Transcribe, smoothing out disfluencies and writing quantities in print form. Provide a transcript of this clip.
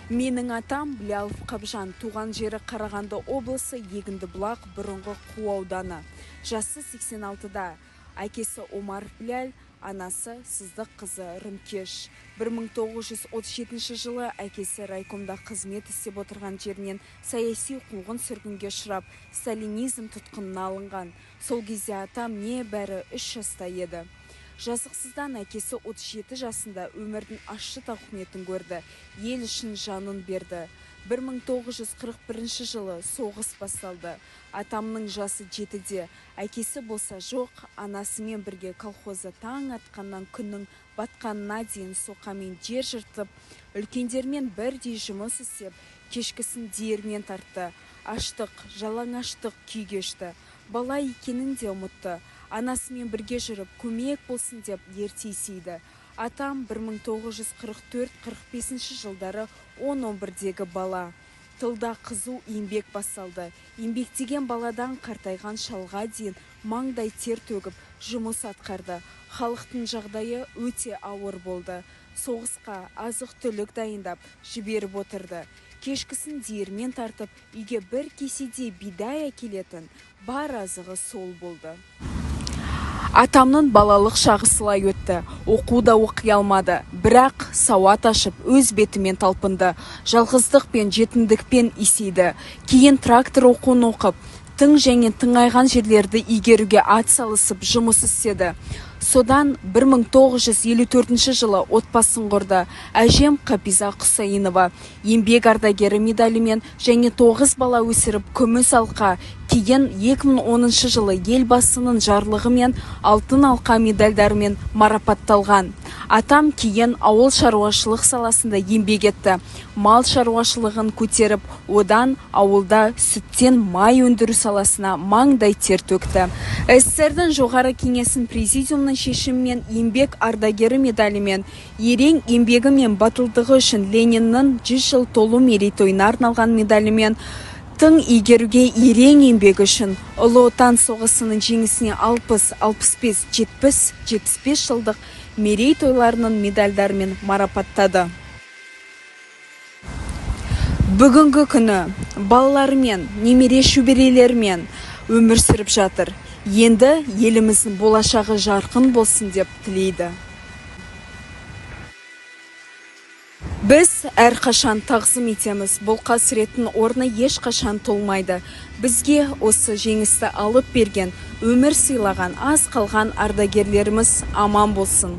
Менің атам Білялов Қабжан, туған жері Қарағанды облысы Егіндібұлақ бұрынғы Қу ауданы. Жасы 86-да. Әкесі Омар Біләл, анасы Сыздық қызы Рымкеш. 1937 жылы әкесі райкомда қызмет істеп отырған жерінен саяси қуғын сүргінге ұшырап, сталинизм тұтқынына алынған. Сол кезде атам небәрі 3 жаста еді. Жазықсыздан әкесі 37 жасында өмірдің ащы тауқыметін көрді, ел үшін жанын берді. 1941 жылы соғыс басталды. Атамның жасы 7-де, әкесі болса жоқ, анасымен бірге колхозда таң атқаннан күннің батқанына дейін соқамен жер жыртып, үлкендермен бірдей жұмыс істеп, кешкісін диірмен тартты. Аштық, жалаңаштық күй кешті. Бала екенін де ұмытты. Анасымен бірге жүріп, көмек болсын деп ерте есейді. Атам 1944-45 жылдары 10-11-дегі бала. Тылда қызу еңбек басталды. Еңбектеген баладан қартайған шалға дейін маңдай тер төгіп жұмыс атқарды. Халықтың жағдайы өте ауыр болды. Соғысқа азық-түлік дайындап жіберіп отырды. Кешкісін диірмен тартып, үйге бір кеседе бидай әкелетін, бар азығы сол болды. Атамның балалық шағы сылай өтті. Оқуда оқи алмады, бірақ сауат ашып өз бетімен талпынды. Жалғыздық пен жетімдікпен есейді. Кейін трактор оқуын оқып, тың және тыңайған жерлерді игеруге ат салысып жұмыс істеді. Содан 1954 жылы отбасын құрды. Әжем Қапиза Құсайынова еңбек ардагері медалімен және 9 бала өсіріп күміс алқа, кейін 2010 жылы елбасының жарлығымен алтын алқа медальдарымен марапатталған. Атам кейін ауыл шаруашылық саласында еңбек етті. Мал шаруашылығын көтеріп, одан ауылда сүттен май өндіру саласына маңдай тер төкті. СССР-дің жоғары кеңесінің президиумның шешімімен еңбек ардагері медалімен, ерен еңбегі мен батылдығы үшін Лениннің 100 жыл толу мерейтойына арналған медалімен, тың игеруге ерен еңбегі үшін Ұлы Отан соғысының жеңісіне 60, 65, 70, 75 жылдық мерейтойларының медальдарымен марапаттады. Бүгінгі күні балаларымен, немере шөберелерімен өмір сүріп жатыр. Енді еліміздің болашағы жарқын болсын деп тілейді. Біз әрқашан тағзым етеміз. Бұл қасіреттің орны ешқашан толмайды. Бізге осы жеңісті алып берген, өмір сыйлаған, аз қалған ардагерлеріміз аман болсын.